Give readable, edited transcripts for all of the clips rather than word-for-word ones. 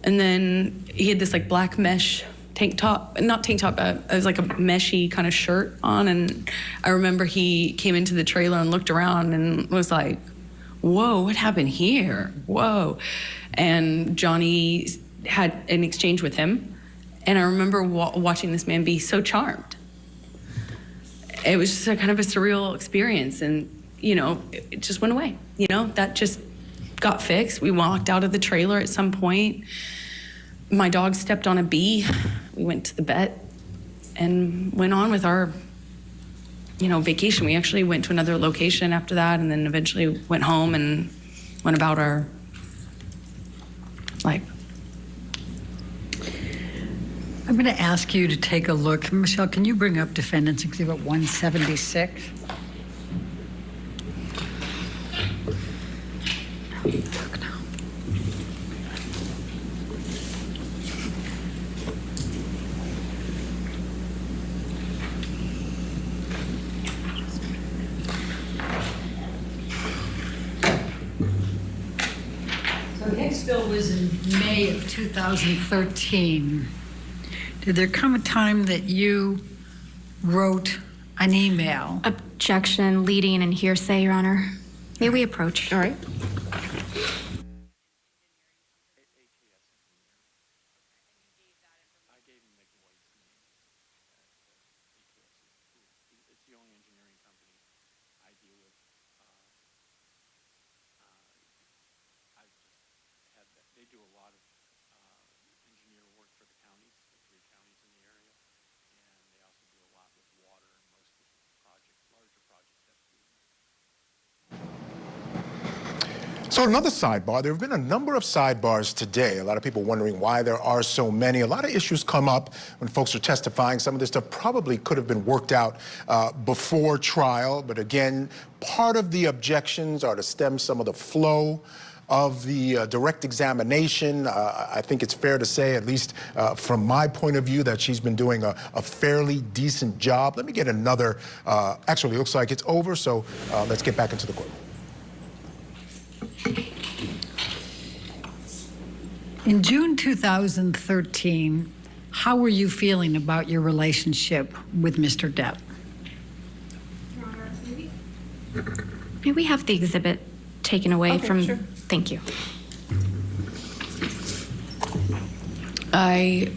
And then he had this like black mesh tank top, not tank top, it was like a meshy kind of shirt on. And I remember he came into the trailer and looked around and was like, whoa, what happened here? Whoa. And Johnny had an exchange with him. And I remember watching this man be so charmed. It was just a kind of a surreal experience. And, you know, it just went away. You know, that just got fixed. We walked out of the trailer at some point. My dog stepped on a bee. We went to the vet and went on with our, you know, vacation. We actually went to another location after that, and then eventually went home and went about our life. I'm going to ask you to take a look. Michelle, can you bring up Defendant's Exhibit 176? So Hicksville was in May of 2013. Did there come a time that you wrote an email? Objection, leading, and hearsay, Your Honor. May we approach? All right. They do a lot of engineer work for the counties, the 3 counties in the area, and they also do a lot with water, and most of the projects, larger projects have to do. So another sidebar, there have been a number of sidebars today. A lot of people wondering why there are so many. A lot of issues come up when folks are testifying. Some of this stuff probably could have been worked out before trial, but again, part of the objections are to stem some of the flow of the direct examination. I think it's fair to say, at least from my point of view, that she's been doing a fairly decent job. Let me get another, actually it looks like it's over, so let's get back into the court. In June 2013, how were you feeling about your relationship with Mr. Depp? May we have the exhibit taken away from... Sure. Thank you. By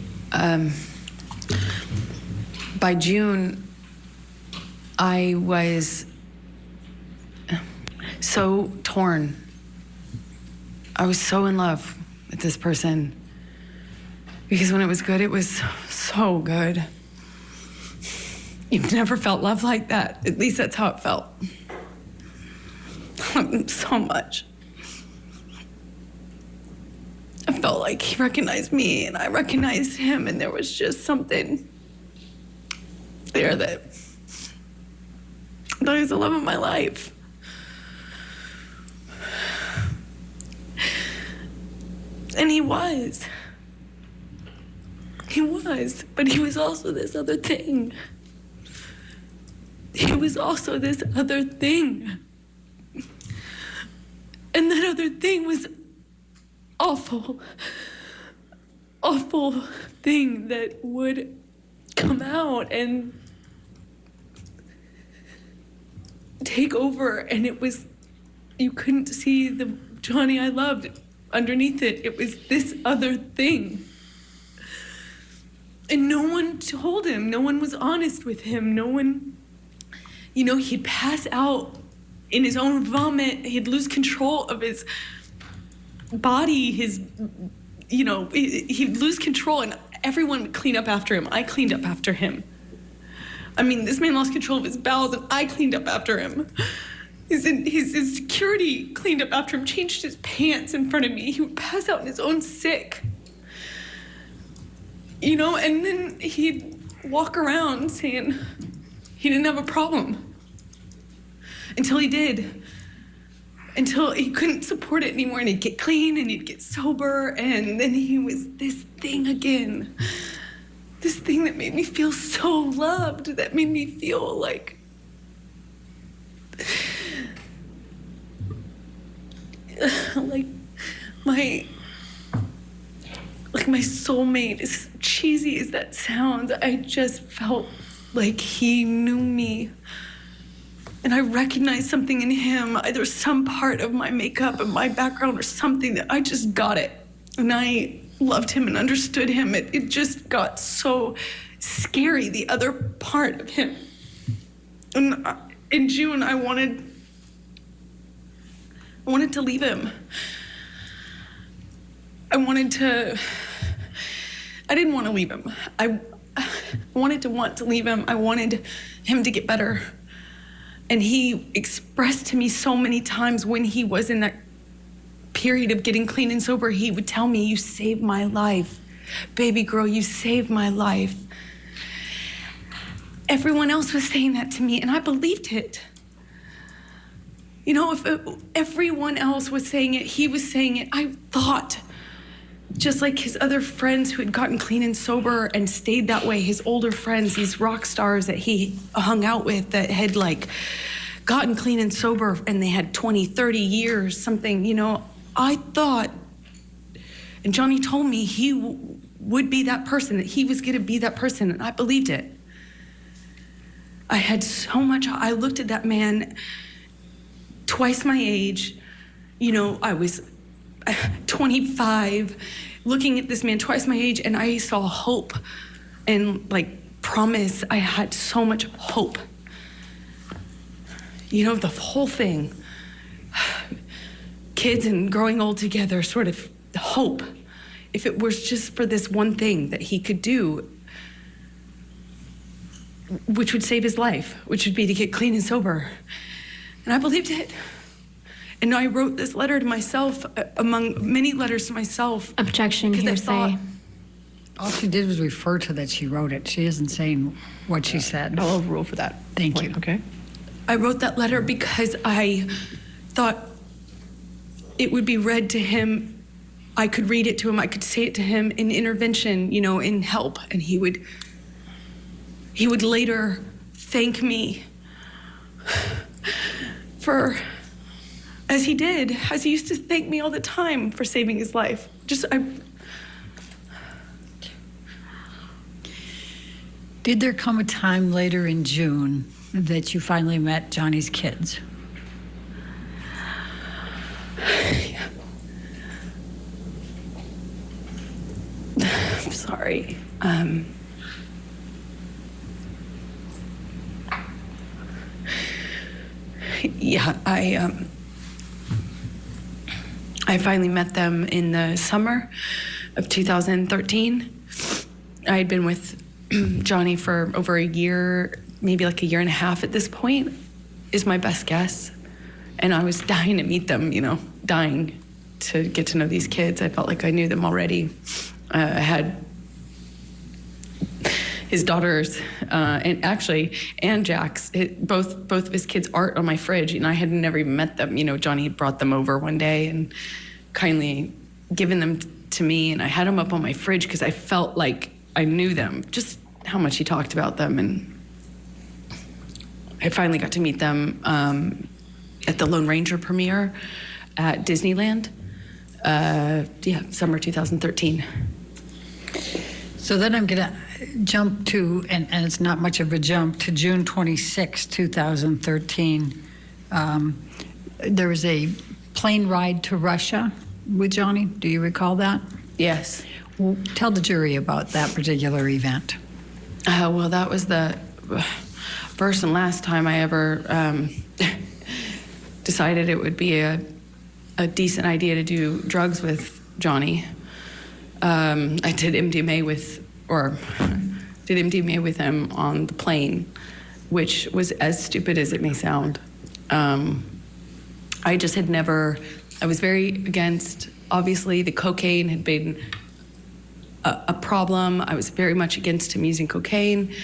June, I was so torn. I was so in love with this person because when it was good, it was so good. You've never felt love like that. At least that's how it felt. So much. I felt like he recognized me and I recognized him, and there was just something there that he was the love of my life. And he was. He was, but he was also this other thing. He was also this other thing. And that other thing was awful, awful thing that would come out and take over, and it was, you couldn't see the Johnny I loved underneath it. It was this other thing. And no one told him, no one was honest with him, no one, you know, he'd pass out in his own vomit, he'd lose control of his body, his, you know, he'd lose control, and everyone would clean up after him. I cleaned up after him. I mean, this man lost control of his bowels, and I cleaned up after him. His security cleaned up after him, changed his pants in front of me. He would pass out in his own sick. You know, and then he'd walk around saying he didn't have a problem. Until he did. Until he couldn't support it anymore, and he'd get clean and he'd get sober, and then he was this thing again. This thing that made me feel so loved, that made me feel like like my soulmate, as cheesy as that sounds. I just felt like he knew me. And I recognized something in him. There was some part of my makeup and my background or something that I just got it. And I loved him and understood him. It just got so scary, the other part of him. And in June, I wanted to leave him. I didn't want to leave him. I wanted to leave him. I wanted him to get better. And he expressed to me so many times when he was in that period of getting clean and sober, he would tell me, "You saved my life. Baby girl, you saved my life." Everyone else was saying that to me, and I believed it. You know, if everyone else was saying it, he was saying it. I thought, just like his other friends who had gotten clean and sober and stayed that way, his older friends, these rock stars that he hung out with that had like gotten clean and sober and they had 20, 30 years, something, you know, I thought, and Johnny told me he would be that person, that he was gonna be that person, and I believed it. I had so much, I looked at that man twice my age, you know, I was 25, looking at this man twice my age, and I saw hope and like promise. I had so much hope. You know, the whole thing, kids and growing old together, sort of hope. If it was just for this one thing that he could do, which would save his life, which would be to get clean and sober. And I believed it. And I wrote this letter to myself, among many letters to myself. Objection, because I hearsay. thought, All she did was refer to that she wrote it. She isn't saying what she said. I'll overrule for that. Thank point, you. Okay. I wrote that letter because I thought it would be read to him. I could read it to him. I could say it to him in intervention, you know, in help. And he would later thank me for, as he did, as he used to thank me all the time for saving his life. Did there come a time later in June that you finally met Johnny's kids? I'm sorry. Yeah, I finally met them in the summer of 2013. I had been with Johnny for over a year, maybe like a year and a half at this point, is my best guess. And I was dying to meet them, you know, dying to get to know these kids. I felt like I knew them already. I had his daughters, and Jack's, both of his kids' art on my fridge, and I had never even met them. You know, Johnny had brought them over one day and kindly given them to me, and I had them up on my fridge because I felt like I knew them, just how much he talked about them. And I finally got to meet them at the Lone Ranger premiere at Disneyland, summer 2013. So then I'm going to jump to, and it's not much of a jump, to June 26, 2013. There was a plane ride to Russia with Johnny. Do you recall that? Yes. Well, tell the jury about that particular event. Well, that was the first and last time I ever decided it would be a decent idea to do drugs with Johnny. I did MDMA with him on the plane, which was as stupid as it may sound. I just had never, I was very against, obviously the cocaine had been a problem. I was very much against him using cocaine.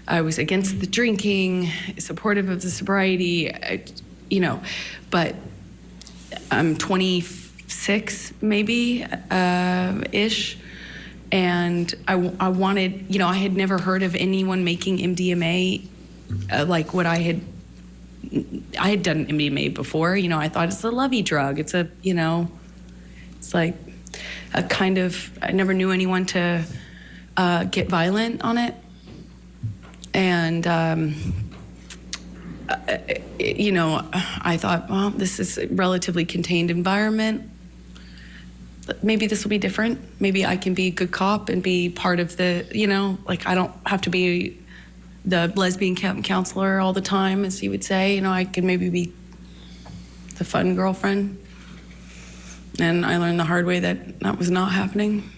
I was against the drinking, supportive of the sobriety, but I'm 26 maybe, ish. And I wanted, I had never heard of anyone making MDMA like what I had done MDMA before. I thought it's a lovey drug. It's it's like I never knew anyone to get violent on it. And, I thought, well, this is a relatively contained environment. Maybe this will be different. Maybe I can be a good cop and be part of the, I don't have to be the lesbian counselor all the time, as you would say. I can maybe be the fun girlfriend. And I learned the hard way that was not happening.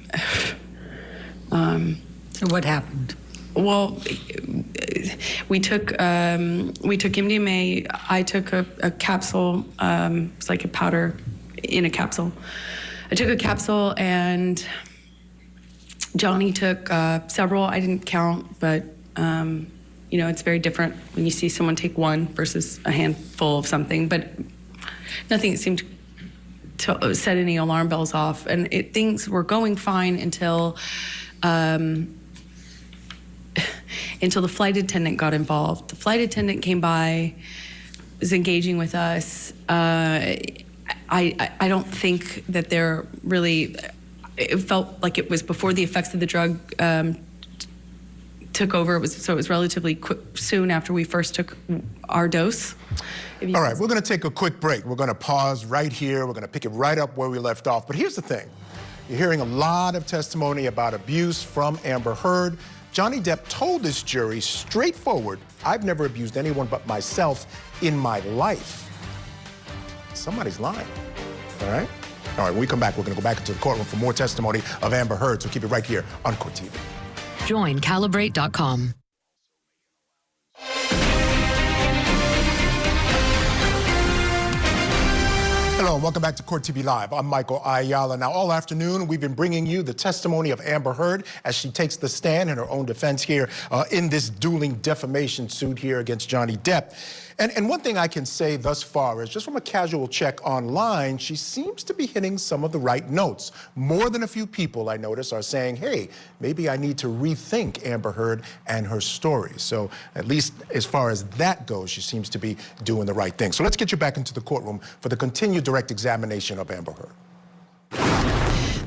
So what happened? Well, we took MDMA. I took a capsule. It's like a powder in a capsule. I took a capsule, and Johnny took several. I didn't count, but it's very different when you see someone take one versus a handful of something. But nothing seemed to set any alarm bells off, and things were going fine until the flight attendant got involved. The flight attendant came by, was engaging with us. I don't think that they're really, it felt like it was before the effects of the drug took over. So it was relatively quick, soon after we first took our dose. All right, we're going to take a quick break. We're going to pause right here. We're going to pick it right up where we left off. But here's the thing. You're hearing a lot of testimony about abuse from Amber Heard. Johnny Depp told this jury straightforward, I've never abused anyone but myself in my life. Somebody's lying, all right? All right, when we come back, we're going to go back into the courtroom for more testimony of Amber Heard, so keep it right here on Court TV. Join Calibrate.com. Hello, and welcome back to Court TV Live. I'm Michael Ayala. Now, all afternoon, we've been bringing you the testimony of Amber Heard as she takes the stand in her own defense here in this dueling defamation suit here against Johnny Depp. And one thing I can say thus far is just from a casual check online, she seems to be hitting some of the right notes. More than a few people, I notice, are saying, hey, maybe I need to rethink Amber Heard and her story. So at least as far as that goes, she seems to be doing the right thing. So let's get you back into the courtroom for the continued direct examination of Amber Heard.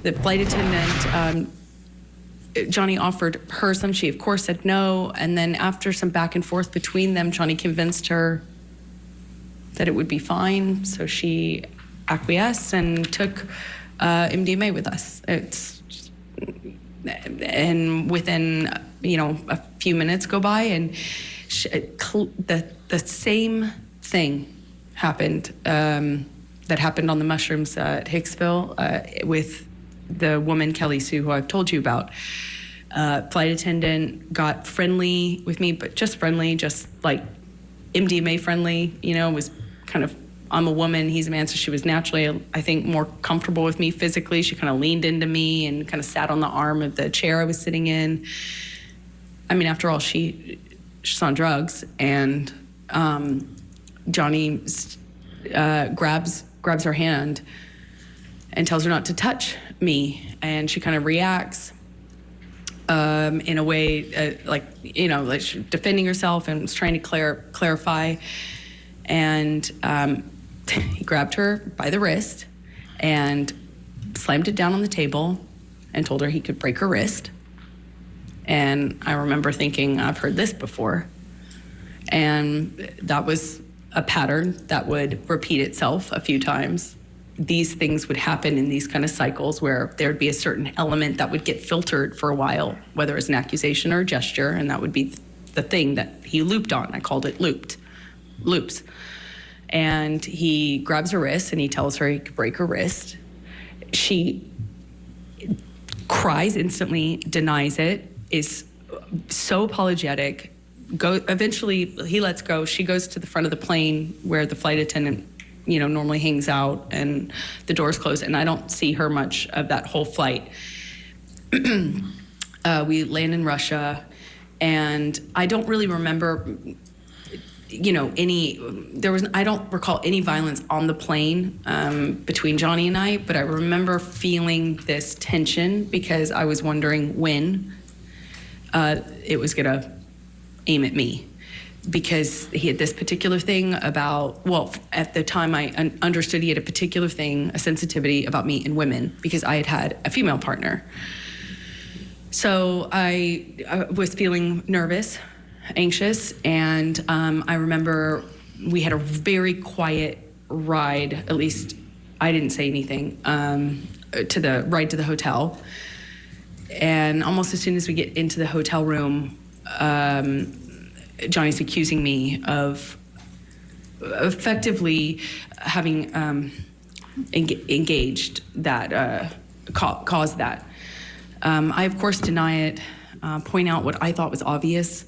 The flight attendant, Johnny offered her some. She, of course, said no. And then after some back and forth between them, Johnny convinced her that it would be fine. So she acquiesced and took MDMA with us. And within, a few minutes go by, and the same thing happened that happened on the mushrooms at Hicksville with the woman, Kelly Sue, who I've told you about. Flight attendant got friendly with me, but just friendly, just like MDMA friendly, was kind of, I'm a woman, he's a man, so she was naturally, I think, more comfortable with me physically. She kind of leaned into me and kind of sat on the arm of the chair I was sitting in. I mean, after all, she's on drugs, and Johnny grabs her hand and tells her not to touch me, and she kind of reacts in a way like she's defending herself and was trying to clarify. And he grabbed her by the wrist and slammed it down on the table and told her he could break her wrist. And I remember thinking, I've heard this before. And that was a pattern that would repeat itself a few times. These things would happen in these kind of cycles where there'd be a certain element that would get filtered for a while, whether it's an accusation or a gesture, and that would be the thing that he looped on. I called it loops. And he grabs her wrist and he tells her he could break her wrist. She cries instantly, denies it, is so apologetic. Eventually he lets go. She goes to the front of the plane where the flight attendant normally hangs out, and the doors close, and I don't see her much of that whole flight. We land in Russia, and I don't really remember, I don't recall any violence on the plane between Johnny and I, but I remember feeling this tension because I was wondering when it was gonna aim at me. because he had this particular thing about, well, at the time I understood he had a particular thing, a sensitivity about me and women, because I had a female partner. So I was feeling nervous, anxious, and I remember we had a very quiet ride, at least I didn't say anything, to the ride to the hotel. And almost as soon as we get into the hotel room, Johnny's accusing me of effectively having engaged that, caused that. I, of course, deny it, point out what I thought was obvious,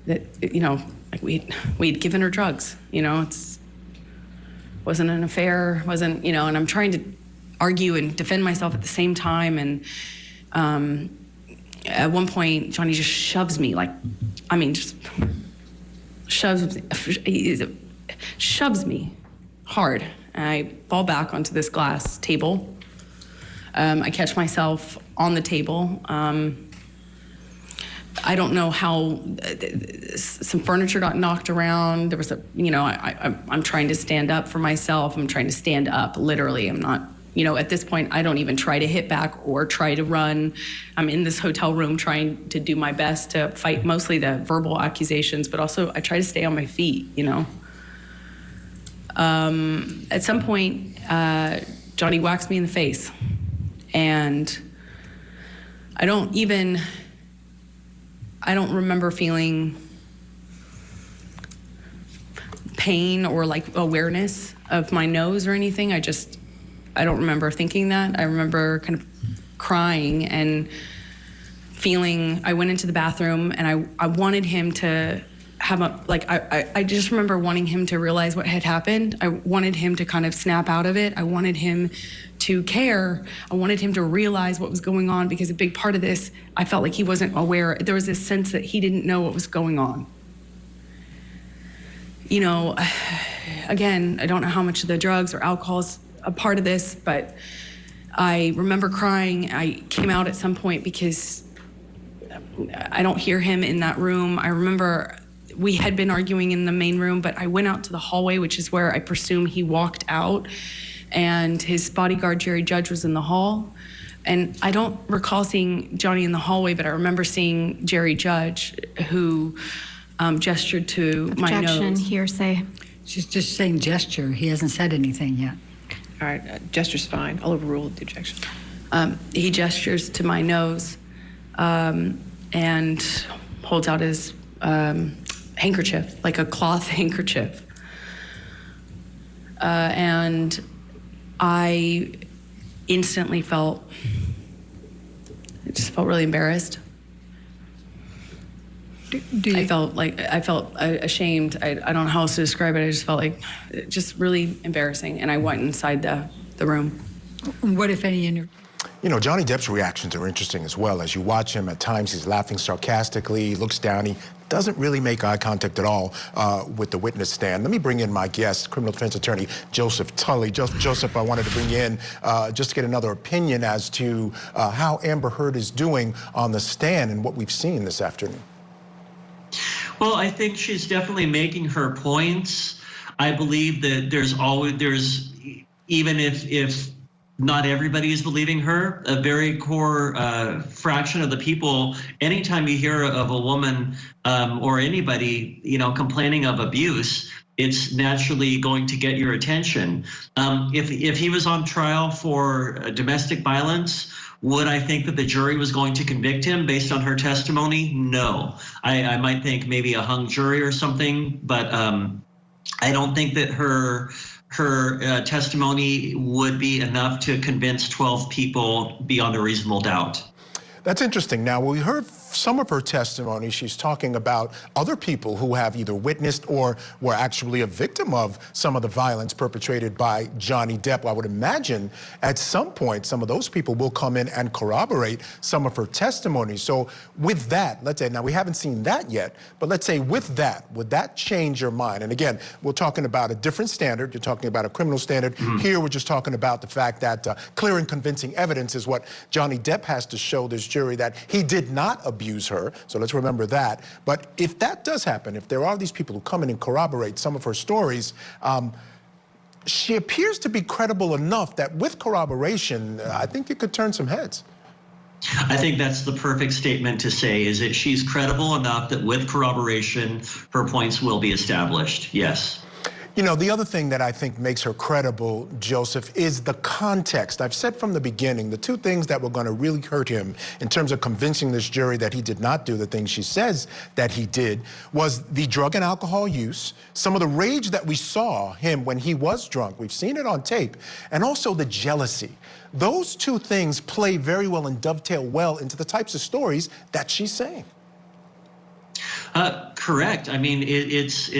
that, you know, like we'd given her drugs, you know, wasn't an affair, wasn't, you know, and I'm trying to argue and defend myself at the same time. And at one point, Johnny just shoves me, like, I mean, just shoves me hard. And I fall back onto this glass table. I catch myself on the table. I don't know how some furniture got knocked around. There was a, you know, I'm trying to stand up for myself. I'm trying to stand up, literally. I'm not, you know, at this point, I don't even try to hit back or try to run. I'm in this hotel room trying to do my best to fight mostly the verbal accusations, but also I try to stay on my feet, you know. At some point, Johnny whacks me in the face. And I don't remember feeling pain or like awareness of my nose or anything. I don't remember thinking that. I remember kind of crying and feeling, I went into the bathroom and I wanted him to have I just remember wanting him to realize what had happened. I wanted him to kind of snap out of it. I wanted him to care. I wanted him to realize what was going on, because a big part of this, I felt like he wasn't aware. There was this sense that he didn't know what was going on. You know, again, I don't know how much of the drugs or alcohol is a part of this, but I remember crying. I came out at some point because I don't hear him in that room. I remember we had been arguing in the main room, but I went out to the hallway, which is where I presume he walked out, and his bodyguard, Jerry Judge, was in the hall. And I don't recall seeing Johnny in the hallway, but I remember seeing Jerry Judge, who gestured to my nose. Objection, hearsay. She's just saying gesture. He hasn't said anything yet. All right, gesture's fine. I'll overrule the objection. He gestures to my nose and holds out his handkerchief, like a cloth handkerchief. And I instantly felt really embarrassed. I felt ashamed. I don't know how else to describe it. I just felt like just really embarrassing. And I went inside the room. What, if any, You know, Johnny Depp's reactions are interesting as well. As you watch him, at times he's laughing sarcastically, he looks down, he doesn't really make eye contact at all with the witness stand. Let me bring in my guest, criminal defense attorney Joseph Tully. Joseph, I wanted to bring you in just to get another opinion as to how Amber Heard is doing on the stand and what we've seen this afternoon. Well, I think she's definitely making her points. I believe that even if not everybody is believing her, a very core fraction of the people, anytime you hear of a woman or anybody, you know, complaining of abuse, it's naturally going to get your attention. If he was on trial for domestic violence, would I think that the jury was going to convict him based on her testimony? No. I might think maybe a hung jury or something, but I don't think that her testimony would be enough to convince 12 people beyond a reasonable doubt. That's interesting. Now, we heard some of her testimony. She's talking about other people who have either witnessed or were actually a victim of some of the violence perpetrated by Johnny Depp. I would imagine at some point some of those people will come in and corroborate some of her testimony. So with that, let's say, now we haven't seen that yet, but let's say with that, would that change your mind? And again, we're talking about a different standard. You're talking about a criminal standard. Here we're just talking about the fact that clear and convincing evidence is what Johnny Depp has to show this jury, that he did not abuse abuse her, so let's remember that. But if that does happen, if there are these people who come in and corroborate some of her stories, she appears to be credible enough that with corroboration, I think it could turn some heads. I think that's the perfect statement to say, is that she's credible enough that with corroboration, her points will be established. Yes. You know, the other thing that I think makes her credible, Joseph, is the context. I've said from the beginning, the two things that were going to really hurt him in terms of convincing this jury that he did not do the things she says that he did was the drug and alcohol use, some of the rage that we saw him when he was drunk. We've seen it on tape, and also the jealousy. Those two things play very well and dovetail well into the types of stories that she's saying. Correct. I mean, it's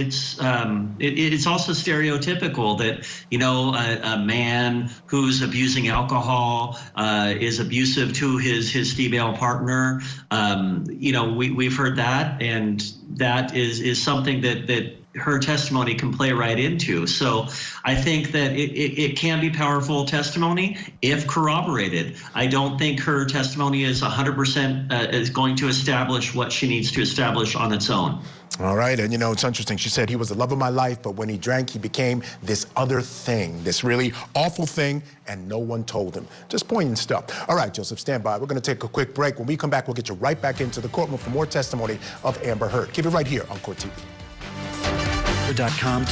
also stereotypical that, you know, a man who's abusing alcohol is abusive to his female partner. You know, we've heard that, and that is something that her testimony can play right into. So I think that it can be powerful testimony if corroborated. I don't think her testimony is 100% is going to establish what she needs to establish on its own. All right, and you know, it's interesting. She said he was the love of my life, but when he drank, he became this other thing, this really awful thing, and no one told him. Just poignant stuff. All right, Joseph, stand by. We're going to take a quick break. When we come back, we'll get you right back into the courtroom for more testimony of Amber Heard. Keep it right here on Court TV.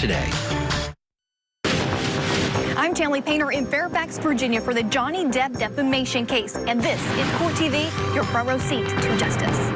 Today. I'm Chanley Painter in Fairfax, Virginia for the Johnny Depp defamation case. And this is Court TV, your front row seat to justice.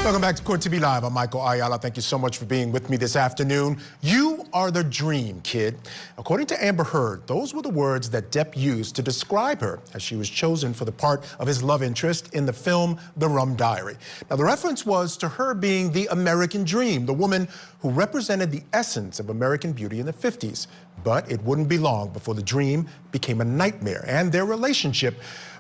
Welcome back to Court TV Live. I'm Michael Ayala. Thank you so much for being with me this afternoon. You are the dream, kid. According to Amber Heard, those were the words that Depp used to describe her as she was chosen for the part of his love interest in the film The Rum Diary. Now, the reference was to her being the American dream, the woman who represented the essence of American beauty in the 50s. But it wouldn't be long before the dream became a nightmare, and their relationship,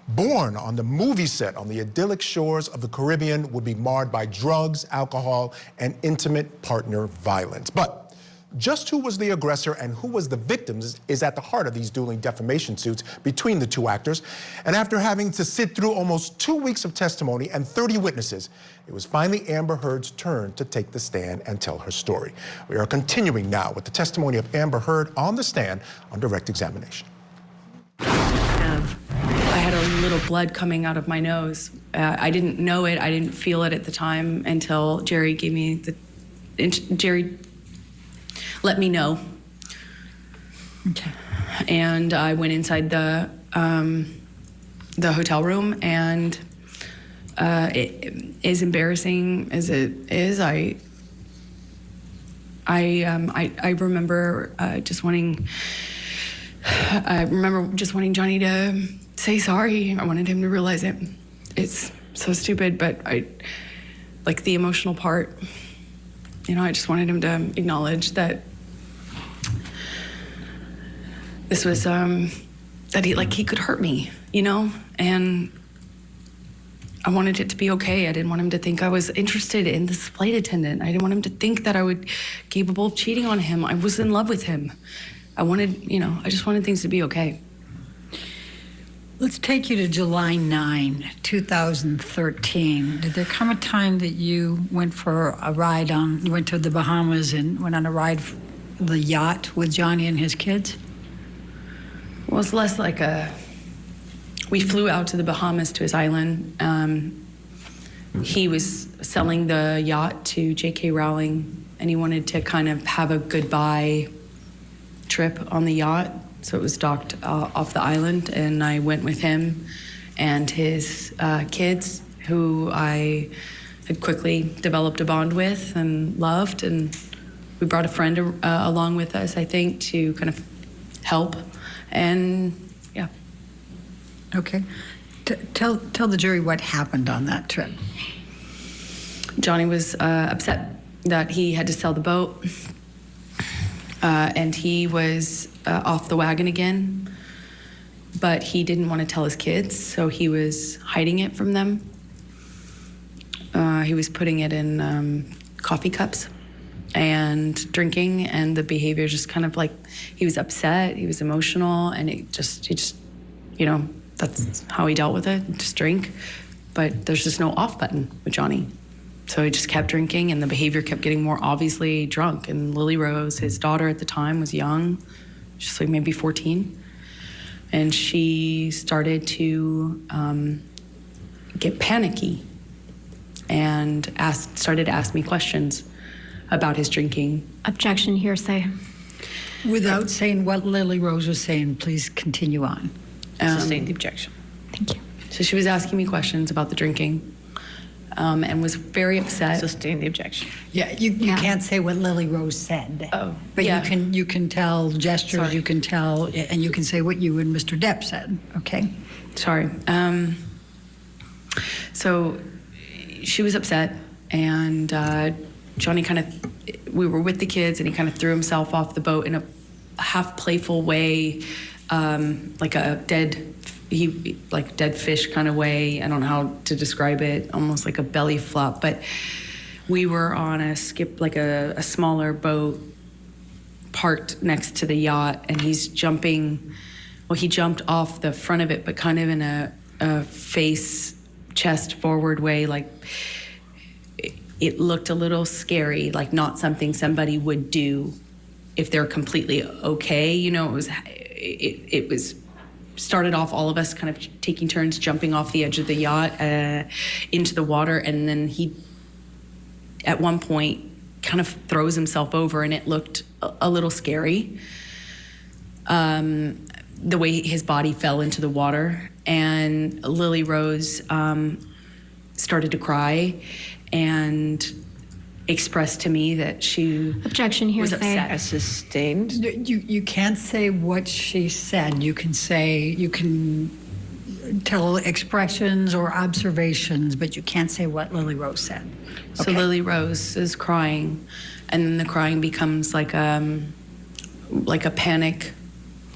born on the movie set on the idyllic shores of the Caribbean, would be marred by drugs, alcohol, and intimate partner violence. But just who was the aggressor and who was the victim is at the heart of these dueling defamation suits between the two actors. And after having to sit through almost 2 weeks of testimony and 30 witnesses, it was finally Amber Heard's turn to take the stand and tell her story. We are continuing now with the testimony of Amber Heard on the stand on direct examination. I had a little blood coming out of my nose. I didn't know it. I didn't feel it at the time until Jerry gave me Jerry let me know. Okay. And I went inside the hotel room, and as embarrassing as it is, I remember just wanting. I remember just wanting Johnny to say sorry. I wanted him to realize it. It's so stupid, but I like the emotional part. You know, I just wanted him to acknowledge that this was that he could hurt me, you know, and I wanted it to be okay. I didn't want him to think I was interested in this flight attendant. I didn't want him to think that I would capable of cheating on him. I was in love with him. I just wanted things to be okay. Let's take you to July 9, 2013. Did there come a time that you went for a ride you went to the Bahamas and went on a ride, the yacht with Johnny and his kids? Well, it's less like we flew out to the Bahamas to his island. He was selling the yacht to J.K. Rowling, and he wanted to kind of have a goodbye trip on the yacht. So it was docked off the island, and I went with him and his kids, who I had quickly developed a bond with and loved. And we brought a friend along with us, I think, to kind of help. And yeah. Okay. Tell the jury what happened on that trip. Johnny was upset that he had to sell the boat. And he was off the wagon again, but he didn't want to tell his kids, so he was hiding it from them. He was putting it in coffee cups and drinking, and the behavior just kind of like, he was upset, he was emotional, and he just you know, that's how he dealt with it, just drink. But there's just no off button with Johnny. So he just kept drinking, and the behavior kept getting more obviously drunk. And Lily Rose, his daughter at the time, was young, just like maybe 14. And she started to get panicky and started to ask me questions about his drinking. Objection, hearsay. Without saying what Lily Rose was saying, please continue on. Sustain the objection. Thank you. So she was asking me questions about the drinking, and was very upset. Sustain the objection. Yeah, you can't say what Lily Rose said. Oh, But yeah. you can tell gestures, Sorry. you can tell, and you can say what you and Mr. Depp said, okay? Sorry. So she was upset, and Johnny we were with the kids, and he kind of threw himself off the boat in a half playful way, like a dead fish kind of way. I don't know how to describe it, almost like a belly flop. But we were on a skip, like a smaller boat parked next to the yacht, and he's jumping. Well, he jumped off the front of it, but kind of in a face, chest forward way, like it looked a little scary, like not something somebody would do if they're completely okay. You know, it was started off all of us kind of taking turns jumping off the edge of the yacht into the water, and then he at one point kind of throws himself over, and it looked a little scary, the way his body fell into the water. And Lily Rose started to cry and expressed to me that she Objection, was hearsay. upset. Sustained. You can't say what she said. You can tell expressions or observations, but you can't say what Lily Rose said. So Lily Rose is crying, and then the crying becomes like a panic,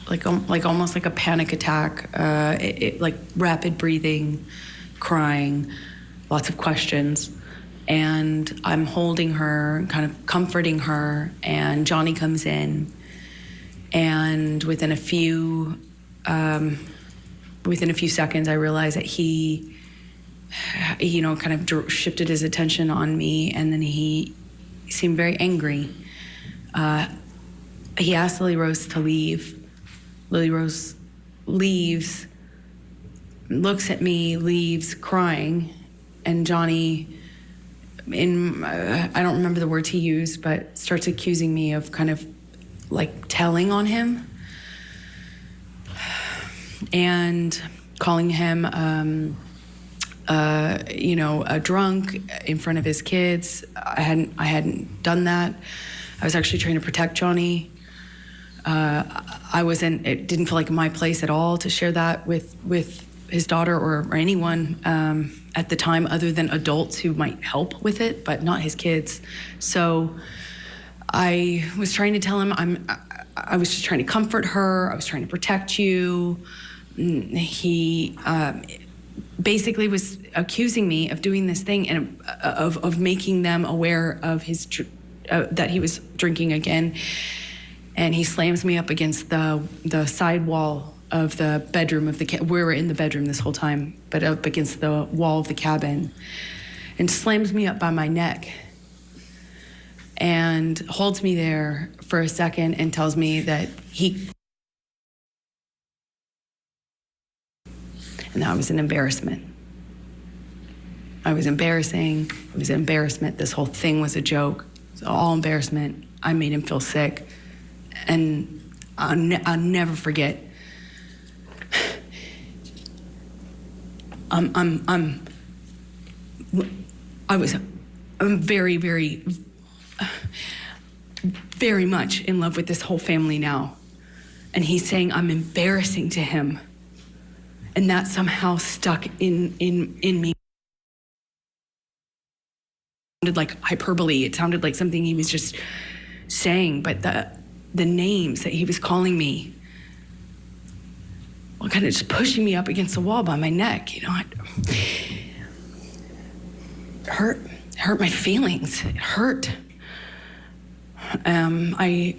like almost like a panic attack. Like rapid breathing, crying, lots of questions. And I'm holding her, kind of comforting her, and Johnny comes in, and within a few seconds, I realized that he, kind of shifted his attention on me, and then he seemed very angry. He asked Lily Rose to leave. Lily Rose leaves, looks at me, leaves, crying, and Johnny, I don't remember the words he used, but starts accusing me of kind of like telling on him and calling him, a drunk in front of his kids. I hadn't done that. I was actually trying to protect Johnny. It didn't feel like my place at all to share that with his daughter or anyone at the time, other than adults who might help with it, but not his kids. So I was trying to tell him, I was just trying to comfort her. I was trying to protect you. He basically was accusing me of doing this thing and of making them aware of that he was drinking again. And he slams me up against the side wall of the bedroom of the we were in the bedroom this whole time, but up against the wall of the cabin, and slams me up by my neck and holds me there for a second and tells me that and that was an embarrassment. I was embarrassing. It was an embarrassment. This whole thing was a joke. It was all embarrassment. I made him feel sick. And I'll never forget. I'm very, very, very much in love with this whole family now. And he's saying I'm embarrassing to him. And that somehow stuck in me. It sounded like hyperbole. It sounded like something he was just saying, but the names that he was calling me were kind of just pushing me up against the wall by my neck. It hurt my feelings. It hurt. When I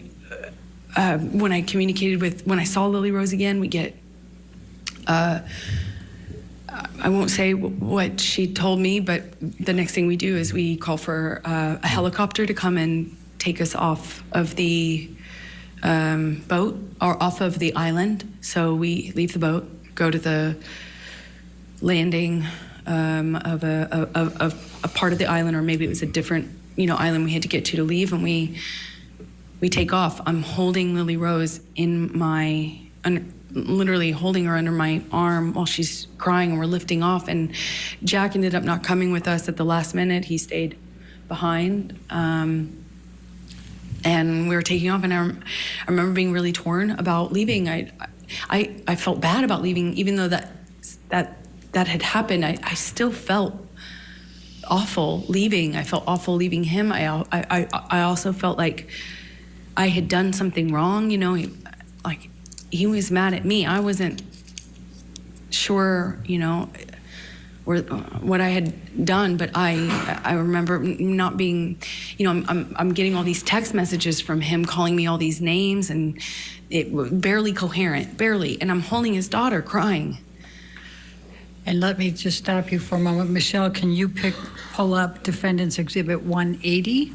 saw Lily Rose again, we get I won't say what she told me, but the next thing we do is we call for a helicopter to come and take us off of the boat or off of the island. So we leave the boat, go to the landing of a part of the island, or maybe it was a different island we had to get to leave, and we take off. I'm holding Lily Rose in my literally holding her under my arm while she's crying, and we're lifting off. And Jack ended up not coming with us at the last minute. He stayed behind. And we were taking off, and I remember being really torn about leaving. I felt bad about leaving, even though that had happened. I still felt awful leaving. I felt awful leaving him. I also felt like I had done something wrong. He was mad at me. I wasn't sure, what I had done, but I remember not being, I'm getting all these text messages from him calling me all these names, and it barely coherent, barely. And I'm holding his daughter crying. And let me just stop you for a moment. Michelle, can you pull up Defendant's Exhibit 180?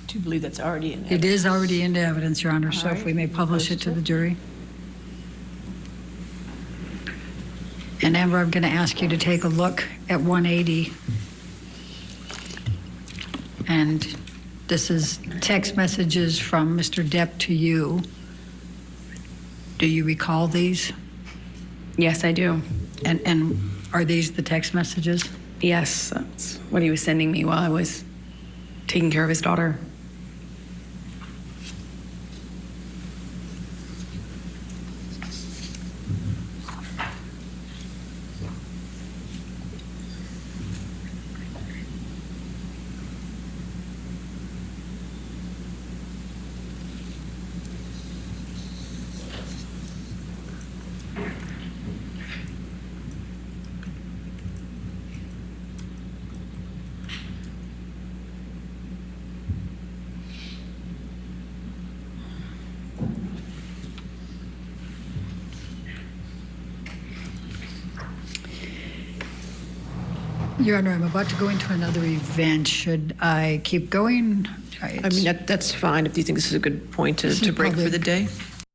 Do you believe that's already in It is already into evidence, Your Honor, so if we may publish it to the jury. And Amber, I'm going to ask you to take a look at 180. And this is text messages from Mr. Depp to you. Do you recall these? Yes, I do. And are these the text messages? Yes, that's what he was sending me while I was taking care of his daughter. Your Honor, I'm about to go into another event. Should I keep going? I mean, that's fine if you think this is a good point to break for the day.